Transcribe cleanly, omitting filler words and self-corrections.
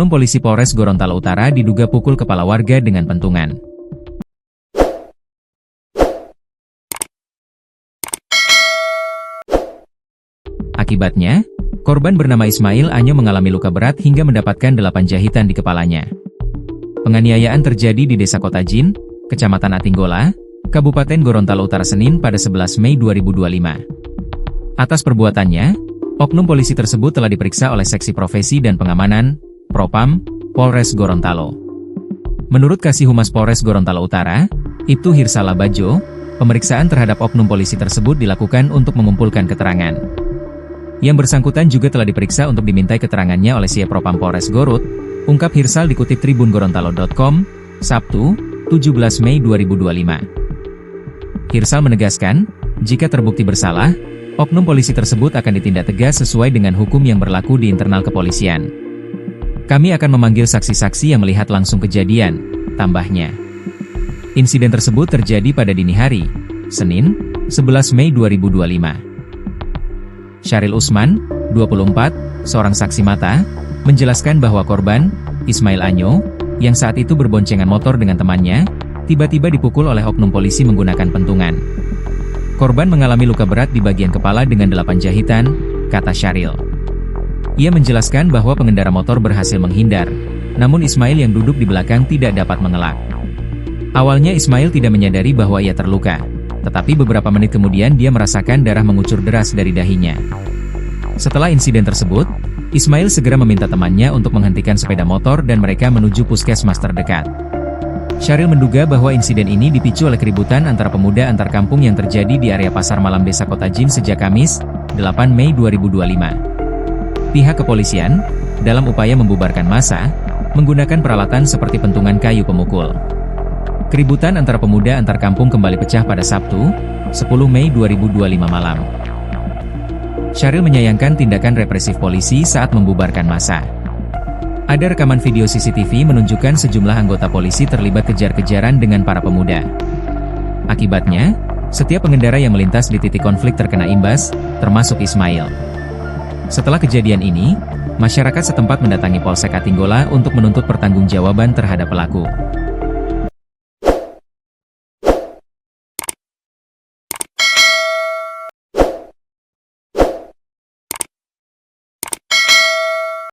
Oknum polisi Polres Gorontalo Utara diduga pukul kepala warga dengan pentungan. Akibatnya, korban bernama Ismail Anyo mengalami luka berat hingga mendapatkan 8 jahitan di kepalanya. Penganiayaan terjadi di Desa Kotajin, Kecamatan Atinggola, Kabupaten Gorontalo Utara Senin pada 11 Mei 2025. Atas perbuatannya, oknum polisi tersebut telah diperiksa oleh Seksi Profesi dan Pengamanan, Propam, Polres Gorontalo. Menurut Kasih Humas Polres Gorontalo Utara, Ibtu Hirsala Bajo, pemeriksaan terhadap oknum polisi tersebut dilakukan untuk mengumpulkan keterangan. Yang bersangkutan juga telah diperiksa untuk dimintai keterangannya oleh Si Propam Polres Gorut, ungkap Hirsal dikutip tribungorontalo.com, Sabtu, 17 Mei 2025. Hirsal menegaskan, jika terbukti bersalah, oknum polisi tersebut akan ditindak tegas sesuai dengan hukum yang berlaku di internal kepolisian. Kami akan memanggil saksi-saksi yang melihat langsung kejadian, tambahnya. Insiden tersebut terjadi pada dini hari, Senin, 11 Mei 2025. Syaril Usman, 24, seorang saksi mata, menjelaskan bahwa korban, Ismail Anyo, yang saat itu berboncengan motor dengan temannya, tiba-tiba dipukul oleh oknum polisi menggunakan pentungan. Korban mengalami luka berat di bagian kepala dengan 8 jahitan, kata Syaril. Ia menjelaskan bahwa pengendara motor berhasil menghindar, namun Ismail yang duduk di belakang tidak dapat mengelak. Awalnya Ismail tidak menyadari bahwa ia terluka, tetapi beberapa menit kemudian dia merasakan darah mengucur deras dari dahinya. Setelah insiden tersebut, Ismail segera meminta temannya untuk menghentikan sepeda motor dan mereka menuju puskesmas terdekat. Syaril menduga bahwa insiden ini dipicu oleh keributan antara pemuda antar kampung yang terjadi di area pasar malam Desa Kotajin sejak Kamis, 8 Mei 2025. Pihak kepolisian, dalam upaya membubarkan massa, menggunakan peralatan seperti pentungan kayu pemukul. Keributan antara pemuda antar kampung kembali pecah pada Sabtu, 10 Mei 2025 malam. Syaril menyayangkan tindakan represif polisi saat membubarkan massa. Ada rekaman video CCTV menunjukkan sejumlah anggota polisi terlibat kejar-kejaran dengan para pemuda. Akibatnya, setiap pengendara yang melintas di titik konflik terkena imbas, termasuk Ismail. Setelah kejadian ini, masyarakat setempat mendatangi Polsek Atinggola untuk menuntut pertanggungjawaban terhadap pelaku.